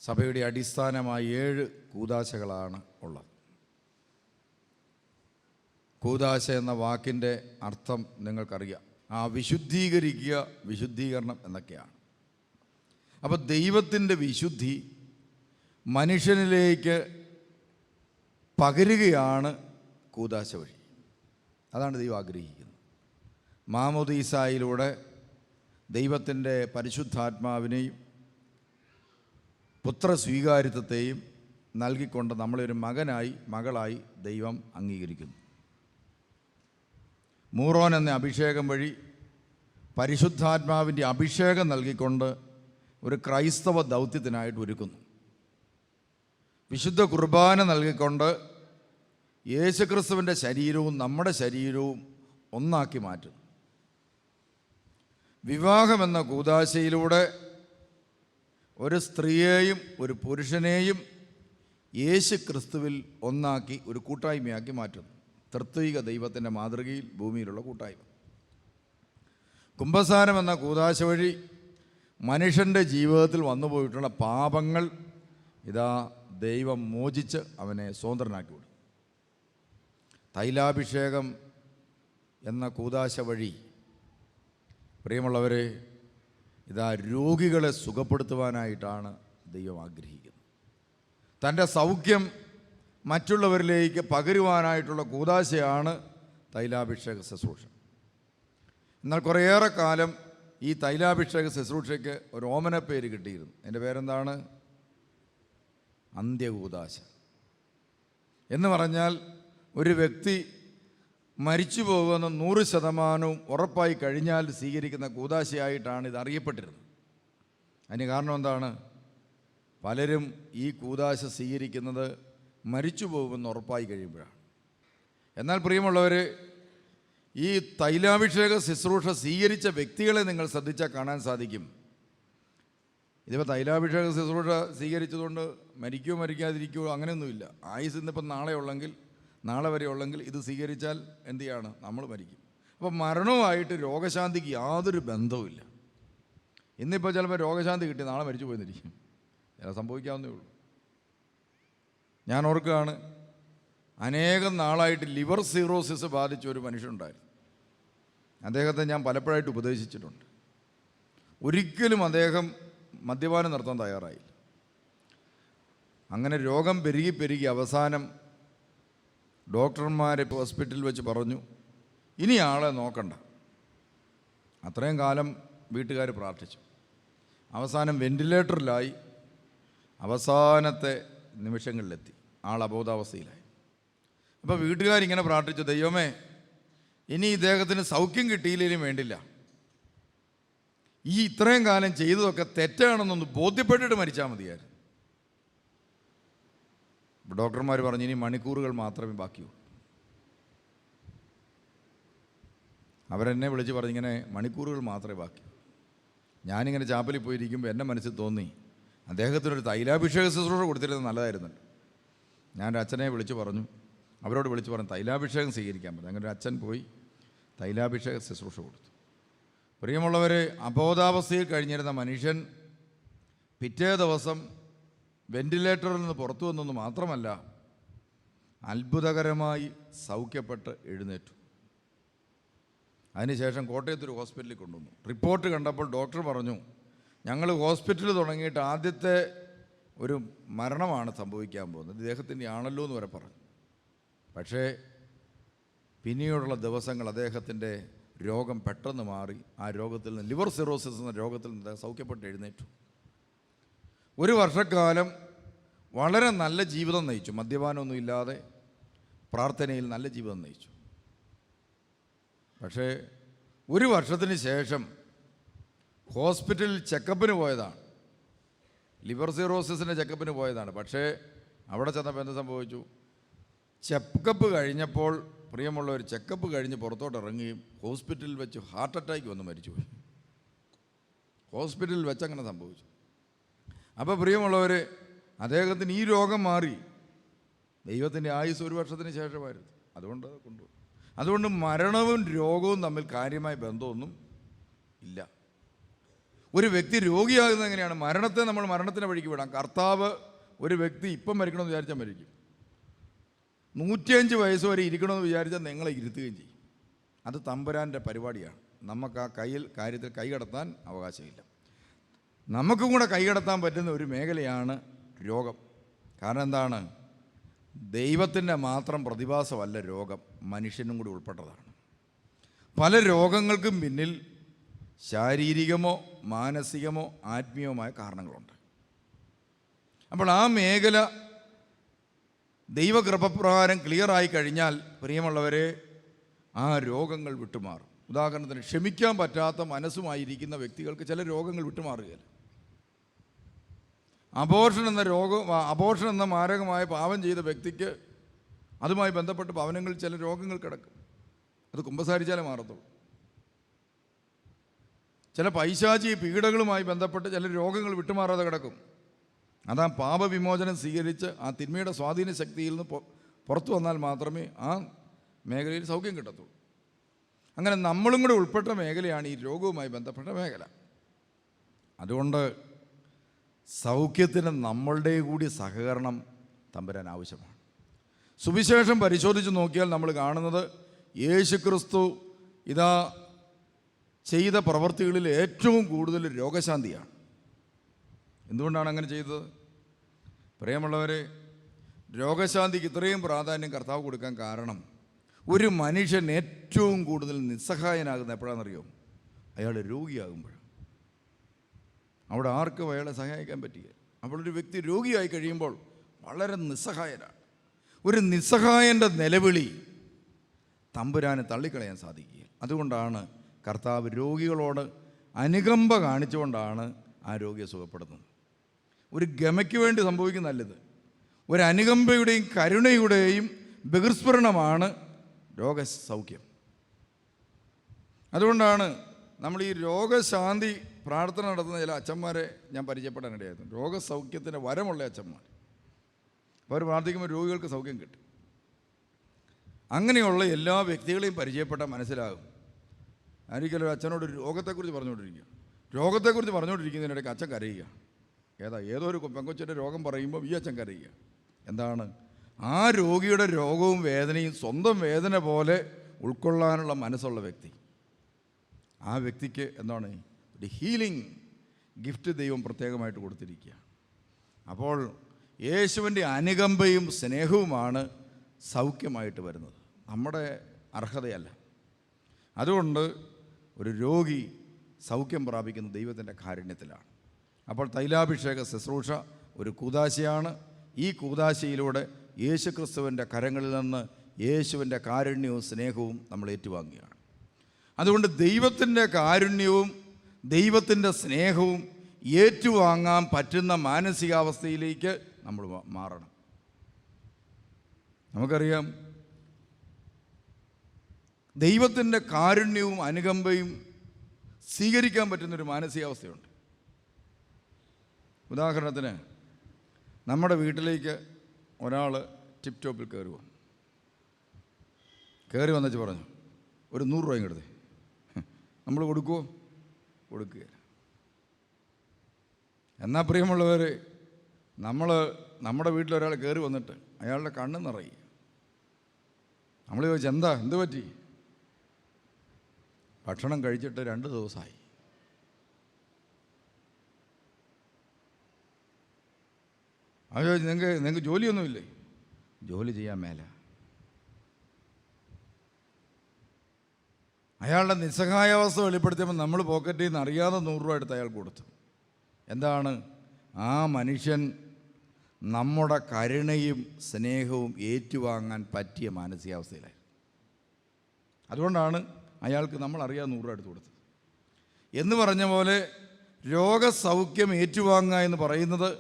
സഭയുടെ അടിസ്ഥാനമായി 7 കൂദാശകളാണ് ഉള്ളത്. കൂദാശ എന്ന വാക്കിൻ്റെ അർത്ഥം നിങ്ങൾക്കറിയാം. വിശുദ്ധീകരിക്കുക, വിശുദ്ധീകരണം എന്നൊക്കെയാണ്. അപ്പോൾ ദൈവത്തിൻ്റെ വിശുദ്ധി മനുഷ്യനിലേക്ക് പകരുകയാണ് കൂദാശ വഴി. അതാണ് ദൈവം ആഗ്രഹിക്കുന്നത്. മാമോദീസായിലൂടെ ദൈവത്തിൻ്റെ പരിശുദ്ധാത്മാവിനെയും പുത്രസ്വീകാരിത്വത്തെയും നൽകിക്കൊണ്ട് നമ്മളൊരു മകനായി മകളായി ദൈവം അംഗീകരിക്കുന്നു. മൂറോൻ എന്ന അഭിഷേകം വഴി പരിശുദ്ധാത്മാവിൻ്റെ അഭിഷേകം നൽകിക്കൊണ്ട് ഒരു ക്രൈസ്തവ ദൗത്യത്തിനായിട്ട് ഒരുക്കുന്നു. വിശുദ്ധ കുർബാന നൽകിക്കൊണ്ട് യേശുക്രിസ്തുവിൻ്റെ ശരീരവും നമ്മുടെ ശരീരവും ഒന്നാക്കി മാറ്റുന്നു. വിവാഹമെന്ന കൂദാശയിലൂടെ ഒരു സ്ത്രീയെയും ഒരു പുരുഷനെയും യേശു ക്രിസ്തുവിൽ ഒന്നാക്കി ഒരു കൂട്ടായ്മയാക്കി മാറ്റുന്നു. ത്രിത്വിക ദൈവത്തിൻ്റെ മാതൃകയിൽ ഭൂമിയിലുള്ള കൂട്ടായ്മ. കുംഭസാരം എന്ന കൂദാശ വഴി മനുഷ്യൻ്റെ ജീവിതത്തിൽ വന്നുപോയിട്ടുള്ള പാപങ്ങൾ ദൈവം മോചിച്ച് അവനെ സ്വതന്ത്രനാക്കി വിടും. തൈലാഭിഷേകം എന്ന കൂദാശ വഴി പ്രിയമുള്ളവരെ രോഗികളെ സുഖപ്പെടുത്തുവാനായിട്ടാണ് ദൈവം ആഗ്രഹിക്കുന്നത്. തൻ്റെ സൗഖ്യം മറ്റുള്ളവരിലേക്ക് പകരുവാനായിട്ടുള്ള കൂദാശയാണ് തൈലാഭിഷേക ശുശ്രൂഷ. എന്നാൽ കുറേയേറെ കാലം ഈ തൈലാഭിഷേക ശുശ്രൂഷയ്ക്ക് ഒരു ഓമന പേര് കിട്ടിയിരുന്നു. എൻ്റെ പേരെന്താണ്? അന്ത്യകൂദാശ എന്ന് പറഞ്ഞാൽ ഒരു വ്യക്തി മരിച്ചു പോകുന്ന 100% ഉറപ്പായി കഴിഞ്ഞാൽ സ്വീകരിക്കുന്ന കൂദാശയായിട്ടാണ് ഇത് അറിയപ്പെട്ടിരുന്നത്. അതിന് കാരണം എന്താണ്? പലരും ഈ കൂദാശ സ്വീകരിക്കുന്നത് മരിച്ചു പോകുമെന്ന് ഉറപ്പായി കഴിയുമ്പോഴാണ്. എന്നാൽ പ്രിയമുള്ളവർ, ഈ തൈലാഭിഷേക ശുശ്രൂഷ സ്വീകരിച്ച വ്യക്തികളെ നിങ്ങൾ ശ്രദ്ധിച്ചാൽ കാണാൻ സാധിക്കും. ഇതിപ്പോൾ തൈലാഭിഷേക ശുശ്രൂഷ സ്വീകരിച്ചതുകൊണ്ട് മരിക്കുകയോ മരിക്കാതിരിക്കുകയോ അങ്ങനെയൊന്നുമില്ല. ആയുസ് ഇന്നിപ്പം നാളെ വരെ ഉള്ളെങ്കിൽ ഇത് സ്വീകരിച്ചാൽ എന്തു ചെയ്യാണ്? നമ്മൾ മരിക്കും. അപ്പോൾ മരണവുമായിട്ട് രോഗശാന്തിക്ക് യാതൊരു ബന്ധവുമില്ല. ഇന്നിപ്പോൾ ചിലപ്പോൾ രോഗശാന്തി കിട്ടി നാളെ മരിച്ചു പോയെന്നിരിക്കും. ചില സംഭവിക്കാവുന്നേ ഉള്ളൂ. ഞാൻ ഓർക്കുകയാണ്, അനേകം നാളായിട്ട് ലിവർ സിറോസിസ് ബാധിച്ച ഒരു മനുഷ്യനുണ്ടായിരുന്നു. അദ്ദേഹത്തെ ഞാൻ പലപ്പോഴായിട്ട് ഉപദേശിച്ചിട്ടുണ്ട്. ഒരിക്കലും അദ്ദേഹം മദ്യപാനം നിർത്താൻ തയ്യാറായില്ല. അങ്ങനെ രോഗം പെരുകി അവസാനം ഡോക്ടർമാരെ ഹോസ്പിറ്റലിൽ വെച്ച് പറഞ്ഞു, ഇനി ആളെ നോക്കണ്ട. അത്രയും കാലം വീട്ടുകാർ പ്രാർത്ഥിച്ചു. അവസാനം വെൻറ്റിലേറ്ററിലായി. അവസാനത്തെ നിമിഷങ്ങളിലെത്തി. ആൾ അബോധാവസ്ഥയിലായി. അപ്പോൾ വീട്ടുകാരിങ്ങനെ പ്രാർത്ഥിച്ചു, ദൈവമേ, ഇനി ഇദ്ദേഹത്തിന് സൗഖ്യം കിട്ടിയില്ലെങ്കിലും വേണ്ടില്ല, ഈ ഇത്രയും കാലം ചെയ്തതൊക്കെ തെറ്റാണെന്നൊന്ന് ബോധ്യപ്പെട്ടിട്ട് മരിച്ചാൽ മതിയായിരുന്നു. ഡോക്ടർമാർ പറഞ്ഞു, ഇനി മണിക്കൂറുകൾ മാത്രമേ ബാക്കിയുള്ളൂ. അവരെന്നെ വിളിച്ച് പറഞ്ഞു, ഇങ്ങനെ മണിക്കൂറുകൾ മാത്രമേ ബാക്കിയുള്ളൂ. ഞാനിങ്ങനെ ചാപ്പലിൽ പോയിരിക്കുമ്പോൾ എൻ്റെ മനസ്സിൽ തോന്നി, അദ്ദേഹത്തിനൊരു തൈലാഭിഷേക ശുശ്രൂഷ കൊടുത്തിരുന്നത് നല്ലതായിരുന്നല്ലോ. ഞാനൊരു അച്ഛനെ വിളിച്ച് പറഞ്ഞു, അവരോട് വിളിച്ച് പറഞ്ഞു തൈലാഭിഷേകം സ്വീകരിക്കാൻ പറഞ്ഞു. അങ്ങനെ ഒരു അച്ഛൻ പോയി തൈലാഭിഷേക ശുശ്രൂഷ കൊടുത്തു. പ്രിയമുള്ളവർ, അബോധാവസ്ഥയിൽ കഴിഞ്ഞിരുന്ന മനുഷ്യൻ പിറ്റേ ദിവസം വെൻറ്റിലേറ്ററിൽ നിന്ന് പുറത്തു വന്നെന്ന് മാത്രമല്ല, അത്ഭുതകരമായി സൗഖ്യപ്പെട്ട് എഴുന്നേറ്റു. അതിനുശേഷം കോട്ടയത്തൊരു ഹോസ്പിറ്റലിൽ കൊണ്ടുവന്നു. റിപ്പോർട്ട് കണ്ടപ്പോൾ ഡോക്ടർ പറഞ്ഞു, ഞങ്ങൾ ഹോസ്പിറ്റൽ തുടങ്ങിയിട്ട് ആദ്യത്തെ ഒരു മരണമാണ് സംഭവിക്കാൻ പോകുന്നത്, ഇദ്ദേഹത്തിൻ്റെ ആണല്ലോ എന്ന് വരെ പറഞ്ഞു. പക്ഷേ പിന്നീടുള്ള ദിവസങ്ങൾ അദ്ദേഹത്തിൻ്റെ രോഗം പെട്ടെന്ന് മാറി. ആ രോഗത്തിൽ നിന്ന്, ലിവർ സിറോസിസ് എന്ന രോഗത്തിൽ നിന്ന് സൗഖ്യപ്പെട്ട് എഴുന്നേറ്റു. 1 വർഷക്കാലം വളരെ നല്ല ജീവിതം നയിച്ചു. മദ്യപാനമൊന്നും ഇല്ലാതെ പ്രാർത്ഥനയിൽ നല്ല ജീവിതം നയിച്ചു. പക്ഷേ 1 വർഷത്തിന് ശേഷം ഹോസ്പിറ്റലിൽ ചെക്കപ്പിന് പോയതാണ്. ലിവർ സിറോസിസിൻ്റെ ചെക്കപ്പിന് പോയതാണ്. പക്ഷേ അവിടെ ചെന്നപ്പോൾ എന്ത് സംഭവിച്ചു? ചെക്കപ്പ് കഴിഞ്ഞപ്പോൾ, പ്രിയമുള്ളവർ, ചെക്കപ്പ് കഴിഞ്ഞ് പുറത്തോട്ട് ഇറങ്ങുകയും ഹോസ്പിറ്റലിൽ വെച്ച് ഹാർട്ട് അറ്റാക്ക് വന്ന് മരിച്ചുപോയി. ഹോസ്പിറ്റലിൽ വെച്ച് അങ്ങനെ സംഭവിച്ചു. അപ്പോൾ പ്രിയമുള്ളവർ, അദ്ദേഹത്തിന് ഈ രോഗം മാറി. ദൈവത്തിൻ്റെ ആയുസ് 1 വർഷത്തിന് ശേഷമായിരുന്നു. അതുകൊണ്ട് മരണവും രോഗവും തമ്മിൽ കാര്യമായ ബന്ധമൊന്നും ഇല്ല. ഒരു വ്യക്തി രോഗിയാകുന്നത് എങ്ങനെയാണ്? മരണത്തെ നമ്മൾ മരണത്തിൻ്റെ വഴിക്ക് വിടാം. കർത്താവ് ഒരു വ്യക്തി ഇപ്പം മരിക്കണമെന്ന് വിചാരിച്ചാൽ മരിക്കും. 105 വയസ്സ് വരെ ഇരിക്കണമെന്ന് വിചാരിച്ചാൽ നിങ്ങളെ ഇരുത്തുകയും ചെയ്യും. അത് തമ്പുരാൻ്റെ പരിപാടിയാണ്. നമുക്ക് ആ കാര്യത്തിൽ കൈകടത്താൻ അവകാശമില്ല. നമുക്കും കൂടെ കൈകടത്താൻ പറ്റുന്ന ഒരു മേഖലയാണ് രോഗം. കാരണം എന്താണ്? ദൈവത്തിൻ്റെ മാത്രം പ്രതിഭാസമല്ല രോഗം, മനുഷ്യനും കൂടി ഉൾപ്പെട്ടതാണ്. പല രോഗങ്ങൾക്കും പിന്നിൽ ശാരീരികമോ മാനസികമോ ആത്മീയവുമായ കാരണങ്ങളുണ്ട്. അപ്പോൾ ആ മേഖല ദൈവകൃപപ്രകാരം ക്ലിയറായി കഴിഞ്ഞാൽ പ്രിയമുള്ളവരെ, ആ രോഗങ്ങൾ വിട്ടുമാറും. ഉദാഹരണത്തിന്, ക്ഷമിക്കാൻ പറ്റാത്ത മനസ്സുമായിരിക്കുന്ന വ്യക്തികൾക്ക് ചില രോഗങ്ങൾ വിട്ടുമാറുകയില്ല. അബോർഷൻ എന്ന മാരകമായ പാപം ചെയ്ത വ്യക്തിക്ക് അതുമായി ബന്ധപ്പെട്ട് ഭവനങ്ങളിൽ ചില രോഗങ്ങൾ കിടക്കും. അത് കുമ്പസാരിച്ചാലേ മാറത്തുള്ളൂ. ചില പൈശാചിക പീഡകളുമായി ബന്ധപ്പെട്ട് ചില രോഗങ്ങൾ വിട്ടുമാറാതെ കിടക്കും. അതാ പാപവിമോചനം സ്വീകരിച്ച് ആ തിന്മയുടെ സ്വാധീന ശക്തിയിൽ നിന്ന് പുറത്തു വന്നാൽ മാത്രമേ ആ മേഖലയിൽ സൗഖ്യം കിട്ടത്തുള്ളൂ. അങ്ങനെ നമ്മളും കൂടെ ഉൾപ്പെട്ട മേഖലയാണ് ഈ രോഗവുമായി ബന്ധപ്പെട്ട മേഖല. അതുകൊണ്ട് സൗഖ്യത്തിന് നമ്മളുടെ കൂടി സഹകരണം തമ്പുരാൻ ആവശ്യമാണ്. സുവിശേഷം പരിശോധിച്ച് നോക്കിയാൽ നമ്മൾ കാണുന്നത് യേശുക്രിസ്തു ഇതാ ചെയ്ത പ്രവൃത്തികളിൽ ഏറ്റവും കൂടുതൽ രോഗശാന്തിയാണ്. എന്തുകൊണ്ടാണ് അങ്ങനെ ചെയ്തത്? പ്രിയമുള്ളവരെ, രോഗശാന്തിക്ക് ഇത്രയും പ്രാധാന്യം കർത്താവ് കൊടുക്കാൻ കാരണം, ഒരു മനുഷ്യൻ ഏറ്റവും കൂടുതൽ നിസ്സഹായനാകുന്ന എപ്പോഴാണെന്നറിയോ? അയാൾ രോഗിയാകുമ്പോൾ. അവിടെ ആർക്കും അയാളെ സഹായിക്കാൻ പറ്റുകയില്ല. അപ്പോൾ ഒരു വ്യക്തി രോഗിയായി കഴിയുമ്പോൾ വളരെ നിസ്സഹായനാണ്. ഒരു നിസ്സഹായൻ്റെ നിലവിളി തമ്പുരാനെ തള്ളിക്കളയാൻ സാധിക്കുകയില്ല. അതുകൊണ്ടാണ് കർത്താവ് രോഗികളോട് അനുകമ്പ കാണിച്ചുകൊണ്ടാണ് ആ രോഗിയെ സുഖപ്പെടുത്തുന്നത്. ഒരു ഗമയ്ക്ക് വേണ്ടി സംഭവിക്കുന്നതല്ലത്. ഒരു അനുകമ്പയുടെയും കരുണയുടെയും ബഹിർസ്ഫുരണമാണ് രോഗസൗഖ്യം. അതുകൊണ്ടാണ് നമ്മൾ ഈ രോഗശാന്തി പ്രാർത്ഥന നടത്തുന്ന ചില അച്ഛന്മാരെ ഞാൻ പരിചയപ്പെടാനിടയായിരുന്നു. രോഗസൗഖ്യത്തിൻ്റെ വരമുള്ള അച്ഛന്മാർ. അവർ പ്രാർത്ഥിക്കുമ്പോൾ രോഗികൾക്ക് സൗഖ്യം കിട്ടും. അങ്ങനെയുള്ള എല്ലാ വ്യക്തികളെയും പരിചയപ്പെട്ടാൽ മനസ്സിലാകും. ആയിരിക്കലും ഒരു അച്ഛനോട് രോഗത്തെക്കുറിച്ച് പറഞ്ഞുകൊണ്ടിരിക്കുന്നതിനിടയ്ക്ക് അച്ഛൻ കരയുക. ഏതോ ഒരു പെങ്കൊച്ചിൻ്റെ രോഗം പറയുമ്പോൾ ഈ അച്ഛൻ കരയുക. എന്താണ്? ആ രോഗിയുടെ രോഗവും വേദനയും സ്വന്തം വേദന പോലെ ഉൾക്കൊള്ളാനുള്ള മനസ്സുള്ള വ്യക്തി. ആ വ്യക്തിക്ക് എന്താണ്? ഒരു ഹീലിംഗ് ഗിഫ്റ്റ് ദൈവം പ്രത്യേകമായിട്ട് കൊടുത്തിരിക്കുക. അപ്പോൾ യേശുവിൻ്റെ അനുകമ്പയും സ്നേഹവുമാണ് സൗഖ്യമായിട്ട് വരുന്നത്, നമ്മുടെ അർഹതയല്ല. അതുകൊണ്ട് ഒരു രോഗി സൗഖ്യം പ്രാപിക്കുന്ന ദൈവത്തിൻ്റെ കാരുണ്യത്തിലാണ്. അപ്പോൾ തൈലാഭിഷേക ശുശ്രൂഷ ഒരു കൂദാശയാണ്. ഈ കൂദാശയിലൂടെ യേശുക്രിസ്തുവിൻ്റെ കരങ്ങളിൽ നിന്ന് യേശുവിൻ്റെ കാരുണ്യവും സ്നേഹവും നമ്മൾ ഏറ്റുവാങ്ങുകയാണ്. അതുകൊണ്ട് ദൈവത്തിൻ്റെ കാരുണ്യവും ദൈവത്തിൻ്റെ സ്നേഹവും ഏറ്റുവാങ്ങാൻ പറ്റുന്ന മാനസികാവസ്ഥയിലേക്ക് നമ്മൾ മാറണം. നമുക്കറിയാം, ദൈവത്തിൻ്റെ കാരുണ്യവും അനുകമ്പയും സ്വീകരിക്കാൻ പറ്റുന്നൊരു മാനസികാവസ്ഥയുണ്ട്. ഉദാഹരണത്തിന്, നമ്മുടെ വീട്ടിലേക്ക് ഒരാൾ ടിപ്പ് ടോപ്പിൽ കയറി വന്നു പറഞ്ഞു, ഒരു 100 രൂപയും കൊടുത്തേ. നമ്മൾ കൊടുക്കുമോ? കൊടുക്കുകയില്ല. എന്നാൽ പ്രിയമുള്ളവർ, നമ്മുടെ വീട്ടിലൊരാൾ കയറി വന്നിട്ട് അയാളുടെ കണ്ണ് നിറയും. നമ്മൾ ചോദിച്ചു, എന്ത് പറ്റി? ഭക്ഷണം കഴിച്ചിട്ട് 2 ദിവസമായി. അത് ചോദിച്ചു, നിങ്ങൾക്ക് ജോലിയൊന്നുമില്ലേ? ജോലി ചെയ്യാൻ മേല. അയാളുടെ നിസ്സഹായാവസ്ഥ വെളിപ്പെടുത്തിയപ്പോൾ നമ്മൾ പോക്കറ്റിൽ നിന്ന് അറിയാതെ 100 രൂപ എടുത്ത് അയാൾ കൊടുത്തു. എന്താണ്? ആ മനുഷ്യൻ നമ്മുടെ കരുണയും സ്നേഹവും ഏറ്റുവാങ്ങാൻ പറ്റിയ മാനസികാവസ്ഥയിലായി. അതുകൊണ്ടാണ് അയാൾക്ക് നമ്മൾ അറിയാതെ 100 രൂപ എടുത്ത് കൊടുത്തത്. എന്ന് പറഞ്ഞ പോലെ രോഗസൗഖ്യം ഏറ്റുവാങ്ങുക എന്ന് പറയുന്നത്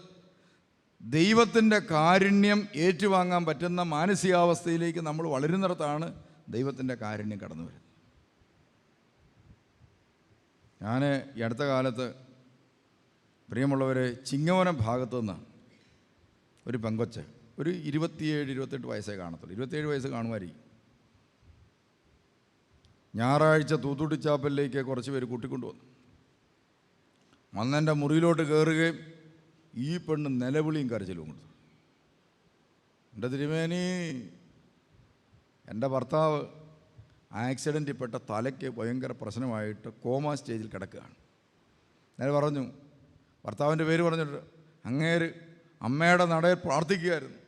ദൈവത്തിൻ്റെ കാരുണ്യം ഏറ്റുവാങ്ങാൻ പറ്റുന്ന മാനസികാവസ്ഥയിലേക്ക് നമ്മൾ വളരുന്നിടത്താണ് ദൈവത്തിൻ്റെ കാരുണ്യം കടന്നു വരുന്നത്. ഞാൻ ഈ അടുത്ത കാലത്ത്, പ്രിയമുള്ളവരെ, ചിങ്ങവനം ഭാഗത്തു നിന്ന് ഒരു പെങ്കൊച്ച്, ഒരു 27-28 വയസ്സേ കാണത്തുള്ളൂ, 27 വയസ്സ് കാണുമായിരിക്കും. ഞായറാഴ്ച തൂത്തുട്ടിച്ചാപ്പലിലേക്ക് കുറച്ച് പേര് കൂട്ടിക്കൊണ്ടുവന്നു. വന്നെൻ്റെ മുറിയിലോട്ട് കയറുകയും ഈ പെണ്ണ് നിലവിളിയും കരച്ചിലും കൊടുത്തു. എൻ്റെ തിരുമേനി, എൻ്റെ ഭർത്താവ് ആക്സിഡൻറ്റിൽ പെട്ട തലയ്ക്ക് ഭയങ്കര പ്രശ്നമായിട്ട് കോമ സ്റ്റേജിൽ കിടക്കുകയാണ്. ഞാൻ പറഞ്ഞു, ഭർത്താവിൻ്റെ പേര് പറഞ്ഞിട്ട്, അങ്ങേര് അമ്മയുടെ നടയിൽ പ്രാർത്ഥിക്കുകയായിരുന്നു,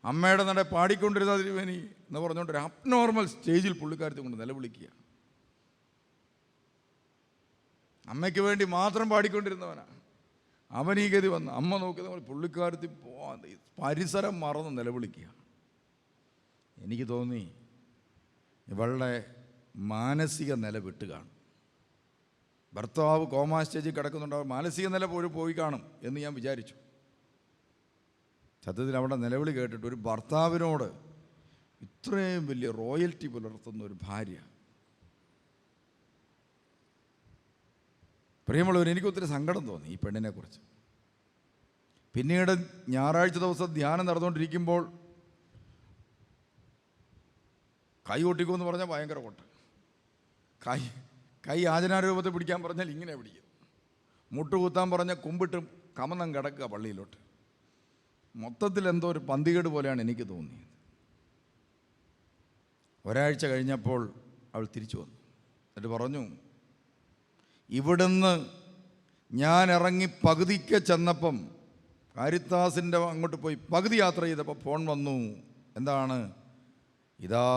അമ്മയുടെ നടയിൽ പാടിക്കൊണ്ടിരുന്ന തിരുമേനി എന്ന് പറഞ്ഞുകൊണ്ട് ഒരു അബ്നോർമൽ സ്റ്റേജിൽ പുള്ളിക്കാരത്തെ കൊണ്ട് നിലവിളിക്കുക. അമ്മയ്ക്ക് വേണ്ടി മാത്രം പാടിക്കൊണ്ടിരുന്നവനാണ്. അവൻ ഈ ഗതി വന്ന് അമ്മ നോക്കുന്ന പുള്ളിക്കാരത്തിൽ പോവാൻ പരിസരം മറന്ന് നിലവിളിക്കുക. എനിക്ക് തോന്നി ഇവളുടെ മാനസിക നില വിട്ട് കാണും. ഭർത്താവ് കോമാ സ്റ്റേജിൽ കിടക്കുന്നുണ്ടാവും, മാനസിക നില പോയി കാണും എന്ന് ഞാൻ വിചാരിച്ചു. സത്യത്തിൽ അവിടെ നിലവിളി കേട്ടിട്ട് ഒരു ഭർത്താവിനോട് ഇത്രയും വലിയ റോയൽറ്റി പുലർത്തുന്ന ഒരു ഭാര്യ. പ്രിയമുള്ളവർ, എനിക്കൊത്തിരി സങ്കടം തോന്നി ഈ പെണ്ണിനെക്കുറിച്ച്. പിന്നീട് ഞായറാഴ്ച ദിവസം ധ്യാനം നടന്നുകൊണ്ടിരിക്കുമ്പോൾ കൈ കൊട്ടിക്കുമെന്ന് പറഞ്ഞാൽ ഭയങ്കര കൊട്ട. കൈ ആചനാരൂപത്തെ പിടിക്കാൻ പറഞ്ഞാൽ ഇങ്ങനെ പിടിക്കും. മുട്ടുകുത്താൻ പറഞ്ഞാൽ കുമ്പിട്ടും കമന്നം കിടക്കുക പള്ളിയിലോട്ട്. മൊത്തത്തിൽ എന്തോ ഒരു പന്തികേട് പോലെയാണ് എനിക്ക് തോന്നിയത്. ഒരാഴ്ച കഴിഞ്ഞപ്പോൾ അവൾ തിരിച്ചു വന്നു. എന്നിട്ട് പറഞ്ഞു, ഇവിടുന്ന് ഞാൻ ഇറങ്ങി പകുതിക്ക് ചെന്നപ്പം കാരിത്താസിൻ്റെ അങ്ങോട്ട് പോയി പകുതി യാത്ര ചെയ്തപ്പോൾ ഫോൺ വന്നു. എന്താണ്? ഇതാ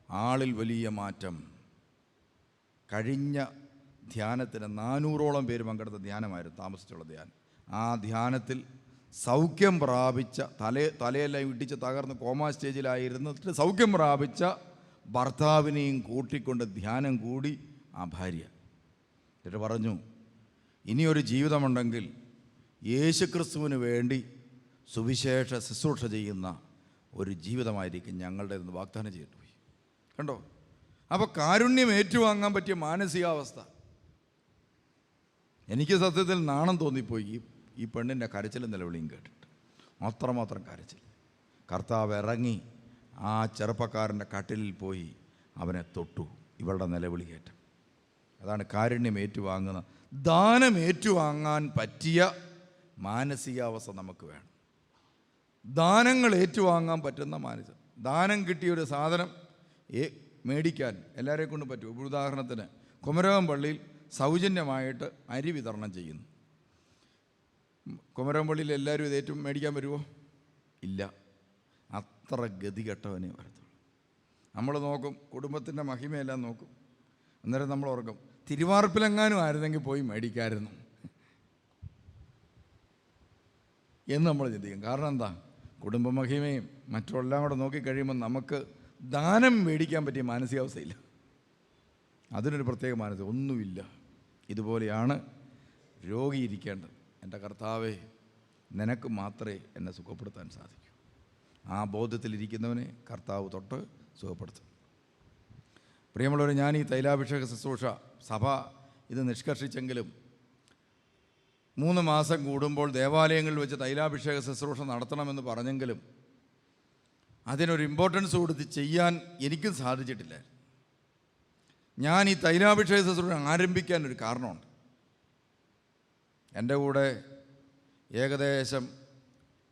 ആളിൽ വലിയ മാറ്റം. കഴിഞ്ഞ ധ്യാനത്തിന് 400ഓളം പേര് പങ്കെടുത്ത ധ്യാനമായിരുന്നു, താമസിച്ചുള്ള ധ്യാനം. ആ ധ്യാനത്തിൽ സൗഖ്യം പ്രാപിച്ച തലയെല്ലാം ഇടിച്ച് തകർന്ന് കോമാ സ്റ്റേജിലായിരുന്നിട്ട് സൗഖ്യം പ്രാപിച്ച ഭർത്താവിനെയും കൂട്ടിക്കൊണ്ട് ധ്യാനം കൂടി ആ ഭാര്യ. എന്നിട്ട് പറഞ്ഞു, ഇനിയൊരു ജീവിതമുണ്ടെങ്കിൽ യേശുക്രിസ്തുവിന് വേണ്ടി സുവിശേഷ ശുശ്രൂഷ ചെയ്യുന്ന ഒരു ജീവിതമായിരിക്കും ഞങ്ങളുടേതെന്ന് വാഗ്ദാനം ചെയ്തിട്ട് പോയി. കണ്ടോ? അപ്പോൾ കാരുണ്യം ഏറ്റുവാങ്ങാൻ പറ്റിയ മാനസികാവസ്ഥ. എനിക്ക് സത്യത്തിൽ നാണം തോന്നിപ്പോയി ഈ പെണ്ണിൻ്റെ കരച്ചിലും നിലവിളിയും കേട്ടിട്ട്. അത്രമാത്രം കരച്ചിൽ. കർത്താവ് ഇറങ്ങി ആ ചെറുപ്പക്കാരൻ്റെ കട്ടിലിൽ പോയി അവനെ തൊട്ടു. ഇവളുടെ നിലവിളി കേട്ട. അതാണ് കാരുണ്യം ഏറ്റുവാങ്ങുന്ന, ദാനം ഏറ്റുവാങ്ങാൻ പറ്റിയ മാനസികാവസ്ഥ നമുക്ക് വേണം. ദാനങ്ങൾ ഏറ്റുവാങ്ങാൻ പറ്റുന്ന ദാനം കിട്ടിയൊരു സാധനം മേടിക്കാൻ എല്ലാവരെയും കൊണ്ട് പറ്റും. ഉദാഹരണത്തിന് കുമരകം പള്ളിയിൽ സൗജന്യമായിട്ട് അരി വിതരണം ചെയ്യുന്നു. കുമരകം പള്ളിയിൽ എല്ലാവരും ഇത് ഏറ്റവും മേടിക്കാൻ വരുമോ? ഇല്ല. അത്ര ഗതികെട്ടവനെ വരത്തുള്ളൂ. നമ്മൾ നോക്കും, കുടുംബത്തിൻ്റെ മഹിമയെല്ലാം നോക്കും. അന്നേരം നമ്മൾ ഓർക്കും, തിരുവാർപ്പിലെങ്ങാനും ആയിരുന്നെങ്കിൽ പോയി മേടിക്കായിരുന്നു എന്ന് നമ്മൾ ചിന്തിക്കും. കാരണം എന്താ? കുടുംബമഹിമയും മറ്റെല്ലാം കൂടെ നോക്കിക്കഴിയുമ്പോൾ നമുക്ക് ദാനം മേടിക്കാൻ പറ്റിയ മാനസികാവസ്ഥയില്ല. അതിനൊരു പ്രത്യേക മാനസിക ഒന്നുമില്ല. ഇതുപോലെയാണ് രോഗിയിരിക്കേണ്ടത്. എൻ്റെ കർത്താവേ, നിനക്ക് മാത്രമേ എന്നെ സുഖപ്പെടുത്താൻ സാധിക്കൂ. ആ ബോധത്തിലിരിക്കുന്നവനെ കർത്താവ് തൊട്ട് സുഖപ്പെടുത്തും. പ്രിയമുള്ളവർ, ഞാൻ ഈ തൈലാഭിഷേക ശുശ്രൂഷ സഭ ഇത് നിഷ്കർഷിച്ചെങ്കിലും 3 മാസം കൂടുമ്പോൾ ദേവാലയങ്ങളിൽ വെച്ച് തൈലാഭിഷേക ശുശ്രൂഷ നടത്തണമെന്ന് പറഞ്ഞെങ്കിലും അതിനൊരു ഇമ്പോർട്ടൻസ് കൊടുത്ത് ചെയ്യാൻ എനിക്കും സാധിച്ചിട്ടില്ല. ഞാൻ ഈ തൈലാഭിഷേക ശുശ്രൂഷ ആരംഭിക്കാനൊരു കാരണമുണ്ട്. എൻ്റെ കൂടെ ഏകദേശം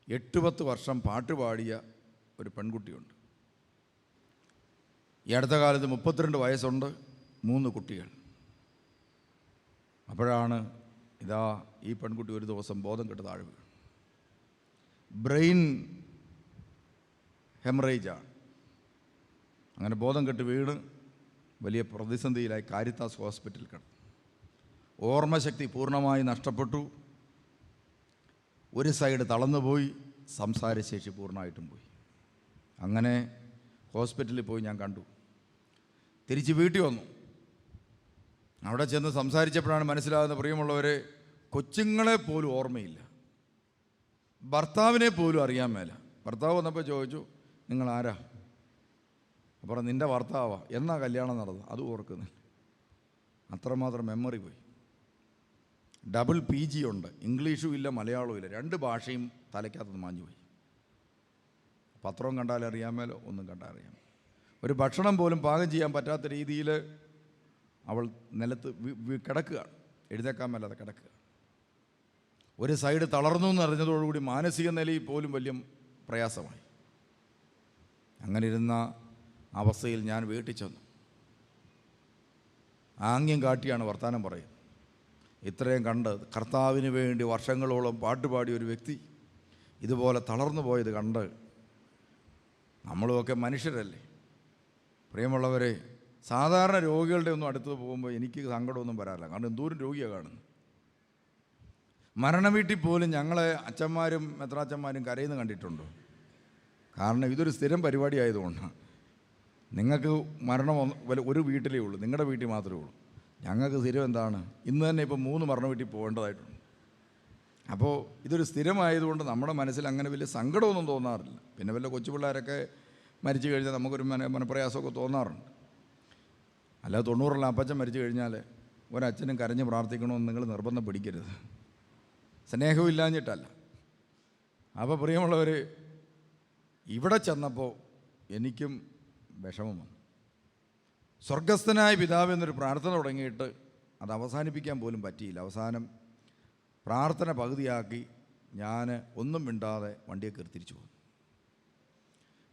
8-10 വർഷം പാട്ടുപാടിയ ഒരു പെൺകുട്ടിയുണ്ട്. ഈ അടുത്ത കാലത്ത് 32 വയസ്സുണ്ട്, 3 കുട്ടികൾ. അപ്പോഴാണ് ഇതാ ഈ പെൺകുട്ടി ഒരു ദിവസം ബോധം കെട്ട് താഴെ വീണു. ബ്രെയിൻ ഹെമറേജാണ്. അങ്ങനെ ബോധം കെട്ട് വീണ് വലിയ പ്രതിസന്ധിയിലായി കാരിത്താസ് ഹോസ്പിറ്റലിൽ കിടന്നു. ഓർമ്മശക്തി പൂർണ്ണമായി നഷ്ടപ്പെട്ടു. ഒരു സൈഡ് തളർന്നുപോയി, സംസാരശേഷി പൂർണ്ണമായിട്ടും പോയി. അങ്ങനെ ഹോസ്പിറ്റലിൽ പോയി ഞാൻ കണ്ടു. തിരിച്ച് വീട്ടിൽ വന്നു. അവിടെ ചെന്ന് സംസാരിച്ചപ്പോഴാണ് മനസ്സിലാകുന്ന, പ്രിയമുള്ളവരെ, കൊച്ചുങ്ങളെ പോലും ഓർമ്മയില്ല, ഭർത്താവിനെ പോലും അറിയാൻ മേല. ഭർത്താവ് വന്നപ്പോൾ ചോദിച്ചു, നിങ്ങൾ ആരാ? അപ്പോൾ നിൻ്റെ ഭർത്താവാ. എന്നാ കല്യാണം നടന്നു? അത് ഓർക്കുന്നില്ല. അത്രമാത്രം മെമ്മറി പോയി. ഡബിൾ PG ഉണ്ട്, ഇംഗ്ലീഷും ഇല്ല മലയാളവും ഇല്ല, 2 ഭാഷയും തലയ്ക്കകത്ത് മാഞ്ഞു പോയി. പത്രവും കണ്ടാൽ അറിയാൻ മേലോ, ഒന്നും കണ്ടാൽ അറിയാം. ഒരു ഭക്ഷണം പോലും പാകം ചെയ്യാൻ പറ്റാത്ത രീതിയിൽ അവൾ നിലത്ത് കിടക്കുകയാണ്. എഴുന്നേക്കാൻ മേലാതെ കിടക്കുക. ഒരു സൈഡ് തളർന്നു എന്നറിഞ്ഞതോടുകൂടി മാനസിക നിലയിൽ പോലും വലിയ പ്രയാസമായി. അങ്ങനെ ഇരുന്ന അവസ്ഥയിൽ ഞാൻ വീട്ടിൽ ചെന്നു. ആംഗ്യം കാട്ടിയാണ് വർത്തമാനം പറയുന്നത്. ഇത്രയും കണ്ട് കർത്താവിന് വേണ്ടി വർഷങ്ങളോളം പാട്ടുപാടിയ ഒരു വ്യക്തി ഇതുപോലെ തളർന്നു പോയത് കണ്ട്, നമ്മളുമൊക്കെ മനുഷ്യരല്ലേ പ്രിയമുള്ളവരെ, സാധാരണ രോഗികളുടെ ഒന്നും അടുത്ത് പോകുമ്പോൾ എനിക്ക് സങ്കടമൊന്നും വരാറില്ല. കാരണം എന്തോരം രോഗിയാണ് കാണുന്നത്. മരണ വീട്ടിൽ പോലും ഞങ്ങളെ അച്ഛന്മാരും മെത്രാച്ചന്മാരും കരയുന്നത് കണ്ടിട്ടുണ്ടോ? കാരണം ഇതൊരു സ്ഥിരം പരിപാടി ആയതുകൊണ്ടാണ്. നിങ്ങൾക്ക് മരണം ഒരു വീട്ടിലേ ഉള്ളൂ, നിങ്ങളുടെ വീട്ടിൽ മാത്രമേ ഉള്ളൂ. ഞങ്ങൾക്ക് സ്ഥിരം എന്താണ്, ഇന്ന് തന്നെ ഇപ്പോൾ 3 മരണ വീട്ടിൽ പോകേണ്ടതായിട്ടുണ്ട്. അപ്പോൾ ഇതൊരു സ്ഥിരമായതുകൊണ്ട് നമ്മുടെ മനസ്സിൽ അങ്ങനെ വലിയ സങ്കടമൊന്നും തോന്നാറില്ല. പിന്നെ വല്ല കൊച്ചു പിള്ളേരൊക്കെ മരിച്ചു കഴിഞ്ഞാൽ നമുക്കൊരു മനപ്രയാസമൊക്കെ തോന്നാറുണ്ട്. അല്ലാതെ 90 അപ്പച്ചൻ മരിച്ചു കഴിഞ്ഞാൽ ഒരച്ഛനും കരഞ്ഞ് പ്രാർത്ഥിക്കണമെന്ന് നിങ്ങൾ നിർബന്ധം പിടിക്കരുത്. സ്നേഹമില്ലാഞ്ഞിട്ടല്ല. അപ്പോൾ പ്രിയമുള്ളവർ, ഇവിടെ ചെന്നപ്പോൾ എനിക്കും വിഷമം വന്നു. സ്വർഗസ്ഥനായ പിതാവ് എന്നൊരു പ്രാർത്ഥന തുടങ്ങിയിട്ട് അത് അവസാനിപ്പിക്കാൻ പോലും പറ്റിയില്ല. അവസാനം പ്രാർത്ഥന പകുതിയാക്കി ഞാൻ ഒന്നും മിണ്ടാതെ വണ്ടിയെ കയറി തിരിച്ചു പോകുന്നു.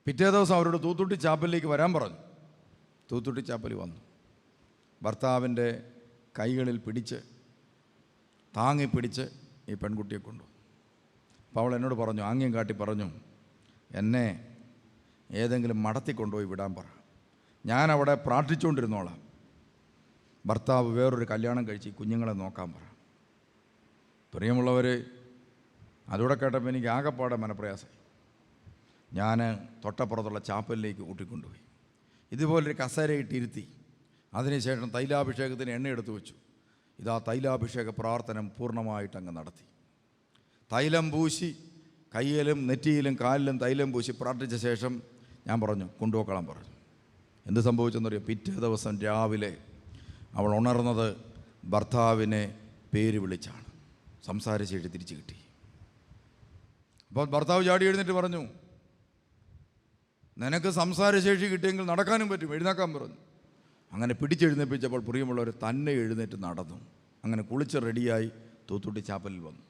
പിറ്റേ ദിവസം അവരോട് തൂത്തുട്ടി ചാപ്പലിലേക്ക് വരാൻ പറഞ്ഞു. തൂത്തുട്ടി ചാപ്പലിൽ വന്നു. ഭർത്താവിൻ്റെ കൈകളിൽ പിടിച്ച് താങ്ങിപ്പിടിച്ച് ഈ പെൺകുട്ടിയെ കൊണ്ടു. അപ്പോൾ അവൾ എന്നോട് പറഞ്ഞു, ആംഗ്യം കാട്ടി പറഞ്ഞു, എന്നെ ഏതെങ്കിലും മടത്തി കൊണ്ടുപോയി വിടാൻ പറ, ഞാനവിടെ പ്രാർത്ഥിച്ചുകൊണ്ടിരുന്നോളാം. ഭർത്താവ് വേറൊരു കല്യാണം കഴിച്ച് കുഞ്ഞുങ്ങളെ നോക്കാൻ പറ. പ്രിയമുള്ളവർ, അതോടെ കേട്ടപ്പോൾ എനിക്ക് ആകെപ്പാടെ മനപ്രയാസമായി. ഞാൻ തൊട്ടപ്പുറത്തുള്ള ചാപ്പലിലേക്ക് കൂട്ടിക്കൊണ്ടുപോയി. ഇതുപോലൊരു കസേരയിട്ടിരുത്തി. അതിനുശേഷം തൈലാഭിഷേകത്തിന് എണ്ണ എടുത്തു വെച്ചു. ഇതാ തൈലാഭിഷേക പ്രാർത്ഥന പൂർണ്ണമായിട്ടങ്ങ് നടത്തി. തൈലം പൂശി കയ്യിലും നെറ്റിയിലും കാലിലും തൈലം പൂശി പ്രാർത്ഥിച്ച ശേഷം ഞാൻ പറഞ്ഞു, കൊണ്ടുപോക്കളാൻ പറഞ്ഞു. എന്ത് സംഭവിച്ചെന്നറിയോ? പിറ്റേ ദിവസം രാവിലെ അവൾ ഉണർന്നത് ഭർത്താവിനെ പേര് വിളിച്ചാണ്. സംസാരശേഷി തിരിച്ചു കിട്ടി. അപ്പോൾ ഭർത്താവ് ചാടി എഴുന്നേറ്റ് പറഞ്ഞു, നിനക്ക് സംസാരശേഷി കിട്ടിയെങ്കിൽ നടക്കാനും പറ്റും, എഴുന്നേക്കാൻ പറഞ്ഞു. അങ്ങനെ പിടിച്ചെഴുന്നേൽപ്പിച്ചപ്പോൾ പ്രിയമുള്ളവർ തന്നെ എഴുന്നേറ്റ് നടന്നു. അങ്ങനെ കുളിച്ച് റെഡിയായി തൂത്തുട്ടി ചാപ്പലിൽ വന്നു.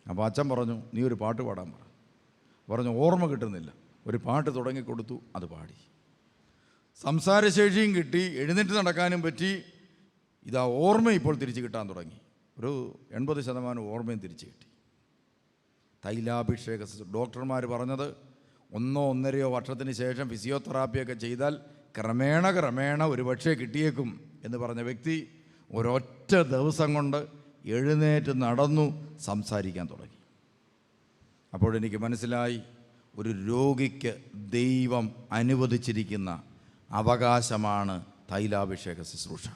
അപ്പോൾ അച്ഛൻ പറഞ്ഞു, നീ ഒരു പാട്ട് പാടാൻ പറഞ്ഞു. ഓർമ്മ കിട്ടുന്നില്ല. ഒരു പാട്ട് തുടങ്ങിക്കൊടുത്തു, അത് പാടി. സംസാരശേഷിയും കിട്ടി, എഴുന്നേറ്റ് നടക്കാനും പറ്റി. ഇതാ ഓർമ്മ ഇപ്പോൾ തിരിച്ച് കിട്ടാൻ തുടങ്ങി. ഒരു 80% ഓർമ്മയും തിരിച്ച് കിട്ടി. തൈലാഭിഷേക ഡോക്ടർമാർ പറഞ്ഞത് 1-1.5 വർഷത്തിന് ശേഷം ഫിസിയോതെറാപ്പിയൊക്കെ ചെയ്താൽ ക്രമേണ ഒരു പക്ഷേ കിട്ടിയേക്കും എന്ന് പറഞ്ഞ വ്യക്തി ഒരൊറ്റ ദിവസം കൊണ്ട് എഴുന്നേറ്റ് നടന്നു സംസാരിക്കാൻ തുടങ്ങി. അപ്പോഴെനിക്ക് മനസ്സിലായി, ഒരു രോഗിക്ക് ദൈവം അനുവദിച്ചിരിക്കുന്ന അവകാശമാണ് തൈലാഭിഷേക ശുശ്രൂഷ.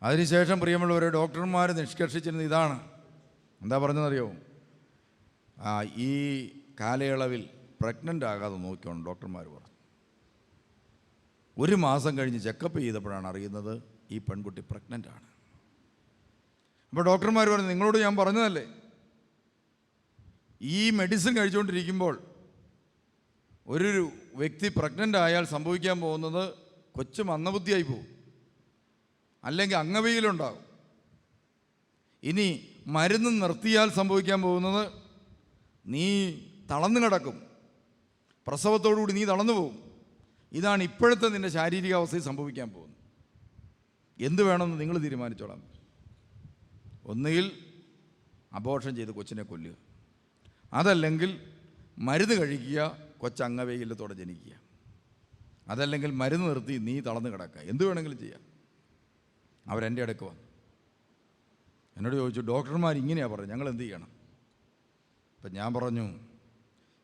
അതിനുശേഷം പ്രിയമുള്ളവരെ, ഡോക്ടർമാർ നിഷ്കർഷിച്ചിരുന്നത് ഇതാണ്. എന്താ പറഞ്ഞതെന്നറിയോ? ഈ കാലയളവിൽ പ്രഗ്നൻ്റ് ആകാതെ നോക്കിയോണം ഡോക്ടർമാർ പറഞ്ഞു. 1 മാസം കഴിഞ്ഞ് ചെക്കപ്പ് ചെയ്തപ്പോഴാണ് അറിയുന്നത് ഈ പെൺകുട്ടി പ്രഗ്നൻ്റ് ആണ്. അപ്പോൾ ഡോക്ടർമാർ പറഞ്ഞു, നിങ്ങളോട് ഞാൻ പറഞ്ഞതല്ലേ, ഈ മെഡിസിൻ കഴിച്ചുകൊണ്ടിരിക്കുമ്പോൾ ഒരു വ്യക്തി പ്രഗ്നൻ്റ് ആയാൽ സംഭവിക്കാൻ പോകുന്നത് കൊച്ചു മന്ദബുദ്ധിയായി പോകും, അല്ലെങ്കിൽ അംഗവൈകല്യമുണ്ടാകും. ഇനി മരുന്ന് നിർത്തിയാൽ സംഭവിക്കാൻ പോകുന്നത് നീ തളർന്നു കിടക്കും, പ്രസവത്തോടുകൂടി നീ തളർന്നു പോകും. ഇതാണ് ഇപ്പോഴത്തെ നിൻ്റെ ശാരീരികാവസ്ഥയിൽ സംഭവിക്കാൻ പോകുന്നത്. എന്ത് വേണമെന്ന് നിങ്ങൾ തീരുമാനിച്ചോളാം. ഒന്നുകിൽ അബോർഷൻ ചെയ്ത് കൊച്ചിനെ കൊല്ലുക, അതല്ലെങ്കിൽ മരുന്ന് കഴിക്കുക, കൊച്ചംഗവൈകല്യത്തോടെ ജനിക്കുക, അതല്ലെങ്കിൽ മരുന്ന് നിർത്തി നീ തളർന്നു കിടക്കുക. എന്ത് വേണമെങ്കിലും ചെയ്യാം. അവരെൻ്റെ അടുക്ക് വന്നു എന്നോട് ചോദിച്ചു, ഡോക്ടർമാർ ഇങ്ങനെയാണ് പറഞ്ഞു, ഞങ്ങൾ എന്ത് ചെയ്യണം? അപ്പം ഞാൻ പറഞ്ഞു,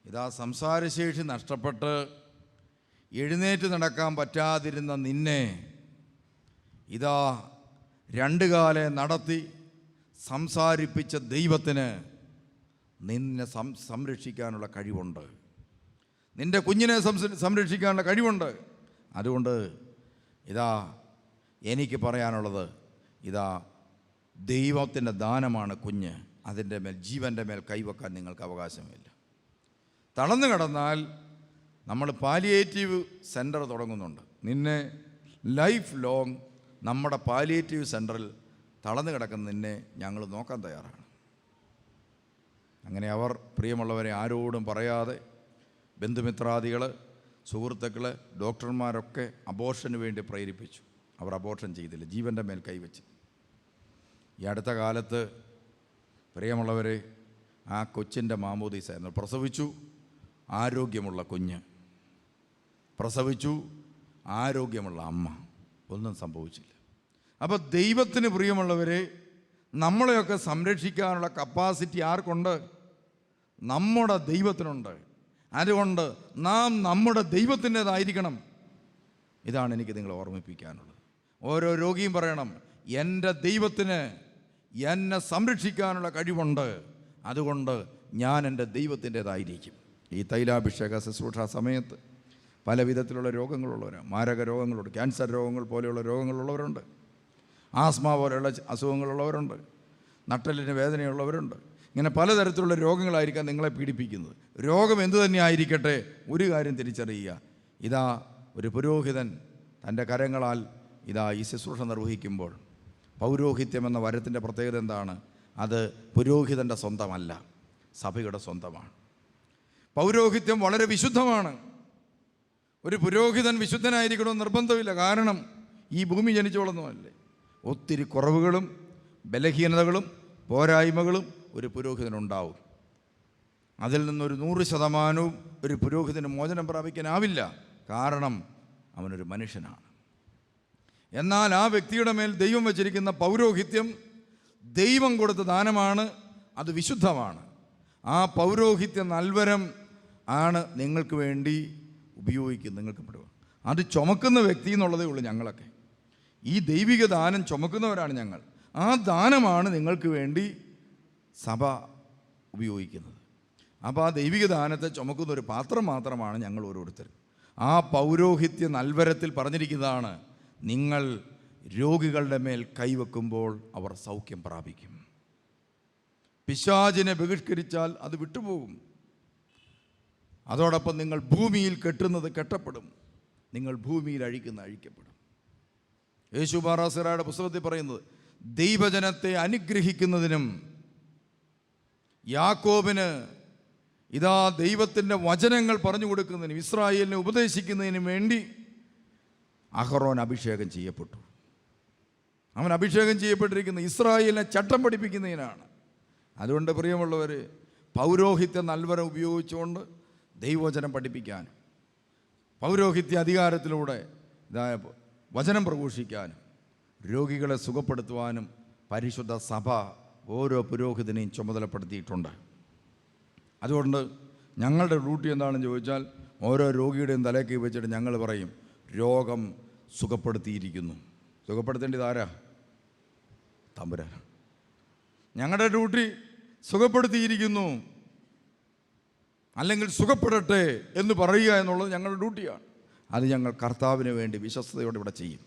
ഇതാ സംസാരശേഷി നഷ്ടപ്പെട്ട് എഴുന്നേറ്റ് നടക്കാൻ പറ്റാതിരുന്ന നിന്നെ ഇതാ 2 കാലം നടത്തി സംസാരിപ്പിച്ച ദൈവത്തിന് നിന്നെ സംരക്ഷിക്കാനുള്ള കഴിവുണ്ട്, നിൻ്റെ കുഞ്ഞിനെ സംരക്ഷിക്കാനുള്ള കഴിവുണ്ട്. അതുകൊണ്ട് ഇതാ എനിക്ക് പറയാനുള്ളത്, ഇതാ ദൈവത്തിൻ്റെ ദാനമാണ് കുഞ്ഞ്. അതിൻ്റെ മേൽ, ജീവൻ്റെ മേൽ കൈവെക്കാൻ നിങ്ങൾക്ക് അവകാശമില്ല. തളർന്നു കിടന്നാൽ നമ്മൾ പാലിയേറ്റീവ് സെൻറ്റർ തുടങ്ങുന്നുണ്ട്. നിന്നെ ലൈഫ് ലോങ് നമ്മുടെ പാലിയേറ്റീവ് സെൻറ്ററിൽ തളർന്നു കിടക്കുന്ന നിന്നെ ഞങ്ങൾ നോക്കാൻ തയ്യാറാണ്. അങ്ങനെ അവർ പ്രിയമുള്ളവരെ ആരോടും പറയാതെ ബന്ധുമിത്രാദികൾ, സുഹൃത്തുക്കൾ, ഡോക്ടർമാരൊക്കെ അബോർഷന് വേണ്ടി പ്രേരിപ്പിച്ചു. അവർ അബോർഷൻ ചെയ്തില്ല, ജീവൻ്റെ മേൽ കൈവച്ച്. ഈ അടുത്ത കാലത്ത് പ്രിയമുള്ളവരെ ആ കൊച്ചിൻ്റെ മാമോദീസായിരുന്നു. പ്രസവിച്ചു, ആരോഗ്യമുള്ള കുഞ്ഞ്, പ്രസവിച്ചു, ആരോഗ്യമുള്ള അമ്മ, ഒന്നും സംഭവിച്ചില്ല. അപ്പോൾ ദൈവത്തിന് പ്രിയമുള്ളവരെ നമ്മളെയൊക്കെ സംരക്ഷിക്കാനുള്ള കപ്പാസിറ്റി ആർക്കുണ്ട്? നമ്മുടെ ദൈവത്തിനുണ്ട്. അതുകൊണ്ട് നാം നമ്മുടെ ദൈവത്തിൻ്റേതായിരിക്കണം. ഇതാണ് എനിക്ക് നിങ്ങളെ ഓർമ്മിപ്പിക്കാനുള്ളത്. ഓരോ രോഗിയും പറയണം, എൻ്റെ ദൈവത്തിന് എന്നെ സംരക്ഷിക്കാനുള്ള കഴിവുണ്ട്, അതുകൊണ്ട് ഞാൻ എൻ്റെ ദൈവത്തിൻ്റേതായിരിക്കും. ഈ തൈലാഭിഷേക ശുശ്രൂഷ സമയത്ത് പല വിധത്തിലുള്ള രോഗങ്ങളുള്ളവരാണ്. മാരക രോഗങ്ങളുണ്ട്, ക്യാൻസർ രോഗങ്ങൾ പോലെയുള്ള രോഗങ്ങളുള്ളവരുണ്ട്, ആസ്മ പോലെയുള്ള അസുഖങ്ങളുള്ളവരുണ്ട്, നട്ടലിന് വേദനയുള്ളവരുണ്ട്. ഇങ്ങനെ പലതരത്തിലുള്ള രോഗങ്ങളായിരിക്കാം നിങ്ങളെ പീഡിപ്പിക്കുന്നത്. രോഗം എന്തു തന്നെ ആയിരിക്കട്ടെ, ഒരു കാര്യം തിരിച്ചറിയുക. ഇതാ ഒരു പുരോഹിതൻ തൻ്റെ കരങ്ങളാൽ ഇതാ ഈ ശുശ്രൂഷ നിർവഹിക്കുമ്പോൾ, പൗരോഹിത്യം എന്ന വരത്തിൻ്റെ പ്രത്യേകത എന്താണ്? അത് പുരോഹിതൻ്റെ സ്വന്തമല്ല, സഭയുടെ സ്വന്തമാണ്. പൗരോഹിത്യം വളരെ വിശുദ്ധമാണ്. ഒരു പുരോഹിതൻ വിശുദ്ധനായിരിക്കണമെന്ന് നിർബന്ധമില്ല. കാരണം ഈ ഭൂമി ജനിച്ചോളൊന്നുമല്ലേ. ഒത്തിരി കുറവുകളും ബലഹീനതകളും പോരായ്മകളും ഒരു പുരോഹിതനുണ്ടാവും. അതിൽ നിന്നൊരു 100% ഒരു പുരോഹിതന് മോചനം പ്രാപിക്കാനാവില്ല. കാരണം അവനൊരു മനുഷ്യനാണ്. എന്നാൽ ആ വ്യക്തിയുടെ മേൽ ദൈവം വച്ചിരിക്കുന്ന പൗരോഹിത്യം ദൈവം കൊടുത്ത ദാനമാണ്, അത് വിശുദ്ധമാണ്. ആ പൗരോഹിത്യ നൽവരം ആണ് നിങ്ങൾക്ക് വേണ്ടി ഉപയോഗിക്കുന്നത്. നിങ്ങൾക്ക് പെടുക അത് ചുമക്കുന്ന വ്യക്തി എന്നുള്ളതേ ഉള്ളൂ. ഞങ്ങളൊക്കെ ഈ ദൈവിക ദാനം ചുമക്കുന്നവരാണ് ഞങ്ങൾ. ആ ദാനമാണ് നിങ്ങൾക്ക് വേണ്ടി സഭ ഉപയോഗിക്കുന്നത്. അപ്പോൾ ആ ദൈവിക ദാനത്തെ ചുമക്കുന്ന ഒരു പാത്രം മാത്രമാണ് ഞങ്ങൾ ഓരോരുത്തരും. ആ പൗരോഹിത്യ നൽവരത്തിൽ പറഞ്ഞിരിക്കുന്നതാണ്, നിങ്ങൾ രോഗികളുടെ മേൽ കൈവെക്കുമ്പോൾ അവർ സൗഖ്യം പ്രാപിക്കും. പിശാചിനെ ബഹിഷ്കരിച്ചാൽ അത് വിട്ടുപോകും. അതോടൊപ്പം നിങ്ങൾ ഭൂമിയിൽ കെട്ടുന്നത് കെട്ടപ്പെടും, നിങ്ങൾ ഭൂമിയിൽ അഴിക്കപ്പെടും. യേശു ബാറാസിറായുടെ പുസ്തകത്തിൽ പറയുന്നത്, ദൈവജനത്തെ അനുഗ്രഹിക്കുന്നതിനും യാക്കോബിന് ഇതാ ദൈവത്തിൻ്റെ വചനങ്ങൾ പറഞ്ഞു കൊടുക്കുന്നതിനും ഇസ്രായേലിനെ ഉപദേശിക്കുന്നതിനും വേണ്ടി അഹറോൻ അഭിഷേകം ചെയ്യപ്പെട്ടു. അവൻ അഭിഷേകം ചെയ്യപ്പെട്ടിരിക്കുന്ന ഇസ്രായേലിനെ ചട്ടം പഠിപ്പിക്കുന്നതിനാണ്. അതുകൊണ്ട് പ്രിയമുള്ളവർ, പൗരോഹിത്യ നൽവരം ഉപയോഗിച്ചുകൊണ്ട് ദൈവവചനം പഠിപ്പിക്കാനും പൗരോഹിത്യ അധികാരത്തിലൂടെ വചനം പ്രഘോഷിക്കാനും രോഗികളെ സുഖപ്പെടുത്തുവാനും പരിശുദ്ധ സഭ ഓരോ പുരോഹിതനെയും ചുമതലപ്പെടുത്തിയിട്ടുണ്ട്. അതുകൊണ്ട് ഞങ്ങളുടെ ഡ്യൂട്ടി എന്താണെന്ന് ചോദിച്ചാൽ, ഓരോ രോഗിയുടെയും തലയ്ക്ക് വെച്ചിട്ട് ഞങ്ങൾ പറയും, രോഗം സുഖപ്പെടുത്തിയിരിക്കുന്നു. സുഖപ്പെടുത്തേണ്ടത് ആരാ? തമ്പുരാൻ. ഞങ്ങളുടെ ഡ്യൂട്ടി സുഖപ്പെടുത്തിയിരിക്കുന്നു, അല്ലെങ്കിൽ സുഖപ്പെടട്ടെ എന്ന് പറയുക എന്നുള്ളത് ഞങ്ങളുടെ ഡ്യൂട്ടിയാണ്. അത് ഞങ്ങൾ കർത്താവിന് വേണ്ടി വിശ്വസ്തയോടെ ഇവിടെ ചെയ്യും.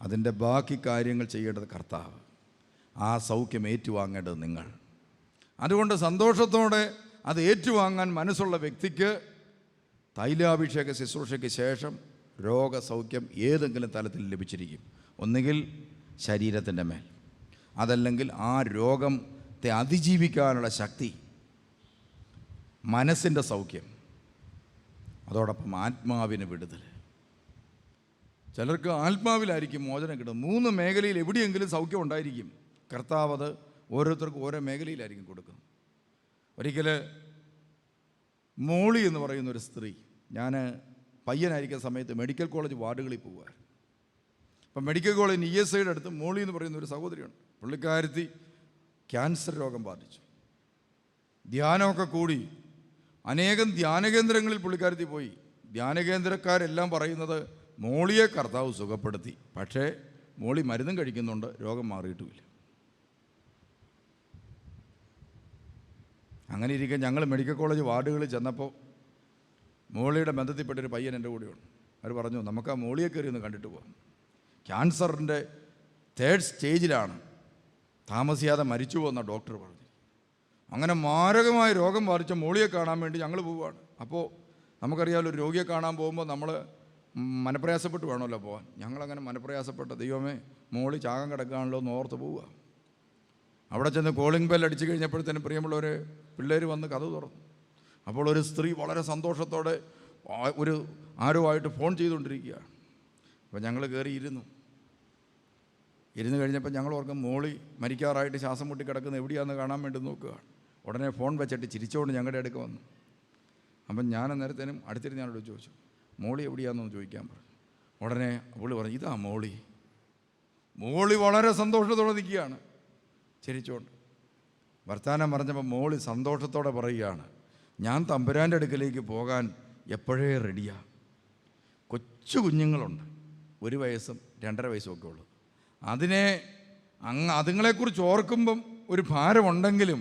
അതിൻ്റെ ബാക്കി കാര്യങ്ങൾ ചെയ്യേണ്ടത് കർത്താവ്. ആ സൗഖ്യം ഏറ്റുവാങ്ങേണ്ടത് നിങ്ങൾ. അതുകൊണ്ട് സന്തോഷത്തോടെ അത് ഏറ്റുവാങ്ങാൻ മനസ്സുള്ള വ്യക്തിക്ക് തൈലാഭിഷേക ശുശ്രൂഷയ്ക്ക് ശേഷം രോഗസൗഖ്യം ഏതെങ്കിലും തലത്തിൽ ലഭിച്ചിരിക്കും. ഒന്നുകിൽ ശരീരത്തിൻ്റെ മേൽ, അതല്ലെങ്കിൽ ആ രോഗത്തെ അതിജീവിക്കാനുള്ള ശക്തി, മനസ്സിൻ്റെ സൗഖ്യം, അതോടൊപ്പം ആത്മാവിന് വിടുതൽ. ചിലർക്ക് ആത്മാവിലായിരിക്കും മോചനം കിട്ടുന്നത്. 3 മേഖലയിൽ എവിടെയെങ്കിലും സൗഖ്യം ഉണ്ടായിരിക്കും. കർത്താവ് അത് ഓരോരുത്തർക്കും ഓരോ മേഖലയിലായിരിക്കും കൊടുക്കുന്നത്. ഒരിക്കൽ മോളി എന്ന് പറയുന്നൊരു സ്ത്രീ, ഞാൻ പയ്യനായിരിക്കുന്ന സമയത്ത് മെഡിക്കൽ കോളേജ് വാർഡുകളിൽ പോകുമായിരുന്നു. അപ്പം മെഡിക്കൽ കോളേജ് ESIയുടെ അടുത്ത് മോളി എന്ന് പറയുന്ന ഒരു സഹോദരിയുണ്ട്. പുള്ളിക്കാരത്തി ക്യാൻസർ രോഗം ബാധിച്ചു. ധ്യാനമൊക്കെ കൂടി അനേകം ധ്യാനകേന്ദ്രങ്ങളിൽ പുള്ളിക്കാരത്തി പോയി. ധ്യാനകേന്ദ്രക്കാരെല്ലാം പറയുന്നത് മോളിയെ കർത്താവ് സുഖപ്പെടുത്തി, പക്ഷേ മോളി മരുന്നും കഴിക്കുന്നുണ്ട്, രോഗം മാറിയിട്ടുമില്ല. അങ്ങനെ ഇരിക്കെ ഞങ്ങൾ മെഡിക്കൽ കോളേജ് വാർഡുകളിൽ ചെന്നപ്പോൾ മോളിയുടെ ബന്ധത്തിൽപ്പെട്ടൊരു പയ്യൻ എൻ്റെ കൂടെയുണ്ട്. അവർ പറഞ്ഞു, നമുക്ക് ആ മോളിയെ കയറി ഒന്ന് കണ്ടിട്ട് പോകാം. ക്യാൻസറിൻ്റെ 3rd സ്റ്റേജിലാണ്, താമസിയാതെ മരിച്ചു പോകുന്ന ഡോക്ടർ പറഞ്ഞു. അങ്ങനെ മാരകമായ രോഗം ബാധിച്ച മോളിയെ കാണാൻ വേണ്ടി ഞങ്ങൾ പോവുകയാണ്. അപ്പോൾ നമുക്കറിയാമല്ലോ, ഒരു രോഗിയെ കാണാൻ പോകുമ്പോൾ നമ്മൾ മനപ്രയാസപ്പെട്ട് വേണമല്ലോ പോകാൻ. ഞങ്ങളങ്ങനെ മനപ്രയാസപ്പെട്ട, ദൈവമേ മോളി ചാകം കിടക്കുകയാണല്ലോ എന്ന് ഓർത്ത് പോവുക. അവിടെ ചെന്ന് കോളിംഗ് ബെൽ അടിച്ചു കഴിഞ്ഞപ്പോഴത്തേനും പ്രിയമുള്ളവർ പിള്ളേർ വന്ന് കഥ തുറന്നു. അപ്പോൾ ഒരു സ്ത്രീ വളരെ സന്തോഷത്തോടെ ആരോ ആയിട്ട് ഫോൺ ചെയ്തുകൊണ്ടിരിക്കുകയാണ്. അപ്പോൾ ഞങ്ങൾ കയറി ഇരുന്ന് കഴിഞ്ഞപ്പോൾ ഞങ്ങൾ ഓർക്കും മോളി മരിക്കാറായിട്ട് ശ്വാസം മുട്ടി കിടക്കുന്ന എവിടെയാണെന്ന് കാണാൻ വേണ്ടി നോക്കുകയാണ്. ഉടനെ ഫോൺ വെച്ചിട്ട് ചിരിച്ചുകൊണ്ട് ഞങ്ങളുടെ അടുക്ക് വന്നു. അപ്പം ഞാൻ അന്നേരത്തേനും അടുത്തിരുന്ന് ഞാനോട് ചോദിച്ചു, മോളി എവിടെയാണെന്ന് ചോദിക്കാൻ പറഞ്ഞു. ഉടനെ അവൾ പറഞ്ഞു, ഇതാ മോളി. മോളി വളരെ സന്തോഷത്തോടെ നിൽക്കുകയാണ് ചിരിച്ചുകൊണ്ട്. വർത്താനം പറഞ്ഞപ്പോൾ മോളി സന്തോഷത്തോടെ പറയുകയാണ്, ഞാൻ തമ്പുരാൻ്റെ അടുക്കലേക്ക് പോകാൻ എപ്പോഴേ റെഡിയാണ്. കൊച്ചു കുഞ്ഞുങ്ങളുണ്ട്, 1 വയസ്സും 2.5 വയസ്സും ഒക്കെ ഉള്ളു. അതുങ്ങളെക്കുറിച്ച് ഓർക്കുമ്പം ഒരു ഭാരമുണ്ടെങ്കിലും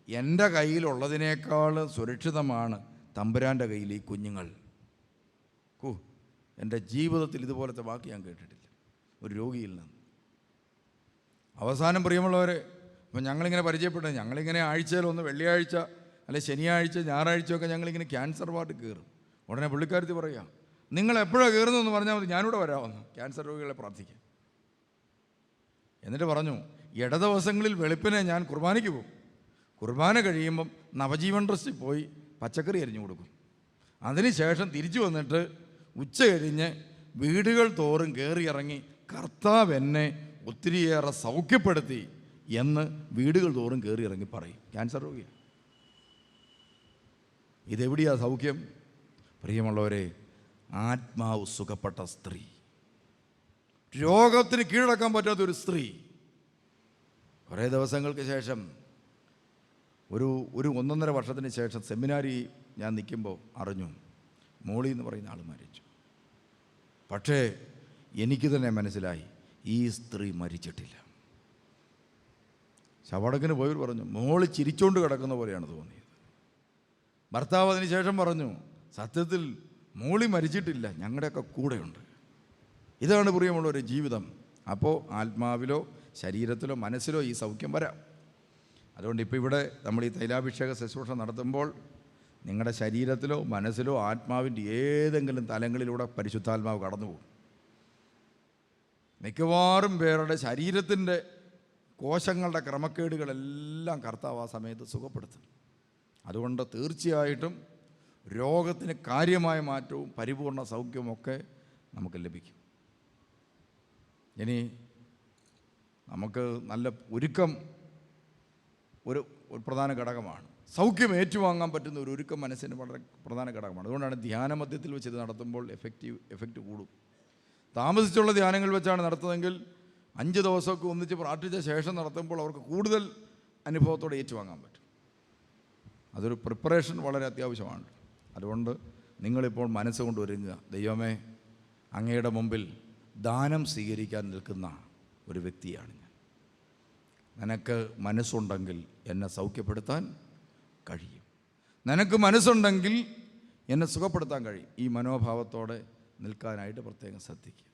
എൻ്റെ കയ്യിലുള്ളതിനേക്കാൾ സുരക്ഷിതമാണ് തമ്പുരാൻ്റെ കയ്യിൽ ഈ കുഞ്ഞുങ്ങൾ. എൻ്റെ ജീവിതത്തിൽ ഇതുപോലത്തെ വാക്ക് ഞാൻ കേട്ടിട്ടില്ല ഒരു രോഗിയിൽ നിന്ന്. അവസാനം പ്രിയമുള്ളവരെ, ഇപ്പം ഞങ്ങളിങ്ങനെ പരിചയപ്പെട്ടത്, ഞങ്ങളിങ്ങനെ ആഴ്ചയിലൊന്ന് വെള്ളിയാഴ്ച അല്ലെ ശനിയാഴ്ച ഞായറാഴ്ചയൊക്കെ ഞങ്ങളിങ്ങനെ ക്യാൻസർ വാർഡ് കയറും. ഉടനെ പുള്ളിക്കാരത്തി പറയാം, നിങ്ങൾ എപ്പോഴാണ് കയറുന്നതെന്ന് പറഞ്ഞാൽ മതി, ഞാനിവിടെ വരാമെന്ന് ക്യാൻസർ രോഗികളെ പ്രാർത്ഥിക്കാം. എന്നിട്ട് പറഞ്ഞു, ഇട ദിവസങ്ങളിൽ വെളുപ്പിനെ ഞാൻ കുർബാനയ്ക്ക് പോകും. കുർബാന കഴിയുമ്പം നവജീവൻ ട്രസ്റ്റിൽ പോയി പച്ചക്കറി അരിഞ്ഞു കൊടുക്കും. അതിനുശേഷം തിരിച്ചു വന്നിട്ട് ഉച്ച കഴിഞ്ഞ് വീടുകൾ തോറും കയറിയിറങ്ങി കർത്താവ് എന്നെ ഒത്തിരിയേറെ സൗഖ്യപ്പെടുത്തി എന്ന് വീടുകൾ തോറും കയറിയിറങ്ങി പറയും. ക്യാൻസർ രോഗിയാണ്. ഇതെവിടെയാ സൗഖ്യം? പ്രിയമുള്ളവരെ, ആത്മാവ് സുഖപ്പെട്ട സ്ത്രീ, രോഗത്തിന് കീഴടക്കാൻ പറ്റാത്തൊരു സ്ത്രീ. കുറേ ദിവസങ്ങൾക്ക് ശേഷം ഒരു 1.5 വർഷത്തിന് ശേഷം സെമിനാരി ഞാൻ നിൽക്കുമ്പോൾ അറിഞ്ഞു, മോളി എന്ന് പറയുന്ന ആൾ മരിച്ചു. പക്ഷേ എനിക്ക് തന്നെ മനസ്സിലായി, ഈ സ്ത്രീ മരിച്ചിട്ടില്ല. ശവടക്കിന് പോയവർ പറഞ്ഞു, മോളി ചിരിച്ചോണ്ട് കിടക്കുന്ന പോലെയാണ് തോന്നിയത്. ഭർത്താവ് അതിന് ശേഷം പറഞ്ഞു, സത്യത്തിൽ മോളി മരിച്ചിട്ടില്ല, ഞങ്ങളുടെയൊക്കെ കൂടെയുണ്ട്. ഇതാണ് പ്രിയമുള്ളൊരു ജീവിതം. അപ്പോൾ ആത്മാവിലോ ശരീരത്തിലോ മനസ്സിലോ ഈ സൗഖ്യം വരാം. അതുകൊണ്ട് ഇപ്പോൾ ഇവിടെ നമ്മൾ ഈ തൈലാഭിഷേക ശുശ്രൂഷ നടത്തുമ്പോൾ നിങ്ങളുടെ ശരീരത്തിലോ മനസ്സിലോ ആത്മാവിൻ്റെ ഏതെങ്കിലും തലങ്ങളിലൂടെ പരിശുദ്ധാത്മാവ് കടന്നു പോകും. മിക്കവാറും പേരുടെ ശരീരത്തിൻ്റെ കോശങ്ങളുടെ ക്രമക്കേടുകളെല്ലാം കർത്താവ് ആ സമയത്ത് സുഖപ്പെടുത്തും. അതുകൊണ്ട് തീർച്ചയായിട്ടും രോഗത്തിന് കാര്യമായ മാറ്റവും പരിപൂർണ സൗഖ്യവുമൊക്കെ നമുക്ക് ലഭിക്കും. ഇനി നമുക്ക് നല്ല ഒരുക്കം ഒരു പ്രധാന ഘടകമാണ്. സൗഖ്യം ഏറ്റുവാങ്ങാൻ പറ്റുന്ന ഒരു ഒരുക്കം മനസ്സിന് വളരെ പ്രധാന ഘടകമാണ്. അതുകൊണ്ടാണ് ധ്യാന മധ്യത്തിൽ വെച്ച് ഇത് നടത്തുമ്പോൾ എഫക്റ്റ് കൂടും. താമസിച്ചുള്ള ധ്യാനങ്ങൾ വെച്ചാണ് നടത്തുന്നതെങ്കിൽ 5 ദിവസമൊക്കെ ഒന്നിച്ച് പ്രാർത്ഥിച്ച ശേഷം നടത്തുമ്പോൾ അവർക്ക് കൂടുതൽ അനുഭവത്തോടെ ഏറ്റുവാങ്ങാൻ പറ്റും. അതൊരു പ്രിപ്പറേഷൻ വളരെ അത്യാവശ്യമാണ്. അതുകൊണ്ട് നിങ്ങളിപ്പോൾ മനസ്സുകൊണ്ട് ഒരുങ്ങുക, ദൈവമേ, അങ്ങയുടെ മുമ്പിൽ ദാനം സ്വീകരിക്കാൻ നിൽക്കുന്ന ഒരു വ്യക്തിയാണ് ഞാൻ. നിനക്ക് മനസ്സുണ്ടെങ്കിൽ എന്നെ സൗഖ്യപ്പെടുത്താൻ കഴിയും, നിനക്ക് മനസ്സുണ്ടെങ്കിൽ എന്നെ സുഖപ്പെടുത്താൻ കഴിയും. ഈ മനോഭാവത്തോടെ നിൽക്കാനായിട്ട് പ്രത്യേകം ശ്രദ്ധിക്കുക.